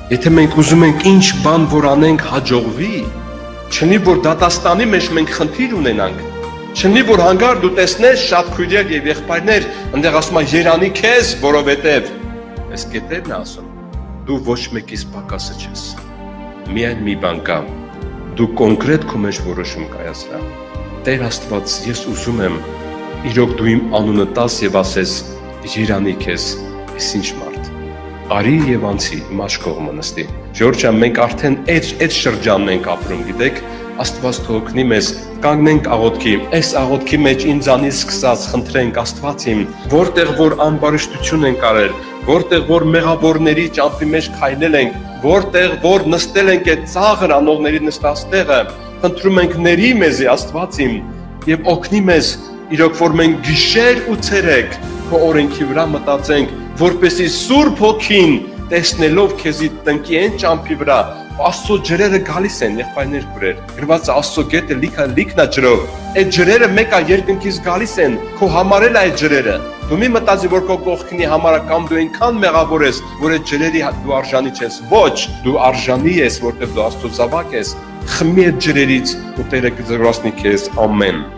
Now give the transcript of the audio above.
Եթե մենք ուզում ենք ինչ բան որ անենք հաջողվի, չնի որ դատաստանի մեջ մենք խնդիր ունենանք, չնի որ հանգար դու տեսնես շատ քույրեր եւ եղբայրներ, այնտեղ ասում են երանի քեզ, որովհետեւ այս կետերն ասում, դու ոչ մեկից պակասը չես։ Միայն մի բան կա, դու կոնկրետ քո մեջ որոշում կայացրա։ Տեր Աստված, ես ուզում եմ, իրոք դու իմ անունը տաս եւ ասես, երանի քեզ, ես ինչ մարդ։ Արի եւ անցի իմ աջ կողմը նստի։ Ժորժ ջան, մենք արդեն այդ շրջանն ենք ապրում, գիտեք, Աստված թողնի մեզ կանգնենք աղոթքի, այս աղոթքի մեջ ինձանից սկսած խնդրենք Աստված իմ, որտեղ որ անբարշտություն ենք արել, որտեղ որ մեղավորների ճամփի մեջ քայլել ենք, որտեղ որ նստել ենք այդ ծաղր անողների նստած տեղը, խնդրում ենք ների մեզի Աստված իմ եւ օգնի մեզ, իրոք որ մենք գիշեր ու ցերեկ քո օրենքի վրա մտածենք, որպեսզի Սուրբ Հոգին տեսնելով քեզի տնկի այն ճամփի վրա, Աստծո ջրերը գալիս են, եղբայրներ քուրեր։ Գրված է Աստծո գետը լիքնա ջրով։ Այդ ջրերը մեկա երկնքից գալիս են, քո համար էլ այդ ջրերը։ Դու մի մտածի, որ քո կողքինի համար կամ դու այնքան մեղավոր ես, որ այդ ջրերի դու արժանի չես։ Ոչ, դու արժանի ես, որտեղ դու Աստծո զավակ ես։ Խմի այդ ջրերից ու Տերը կզորացնի քեզ։ Ամեն։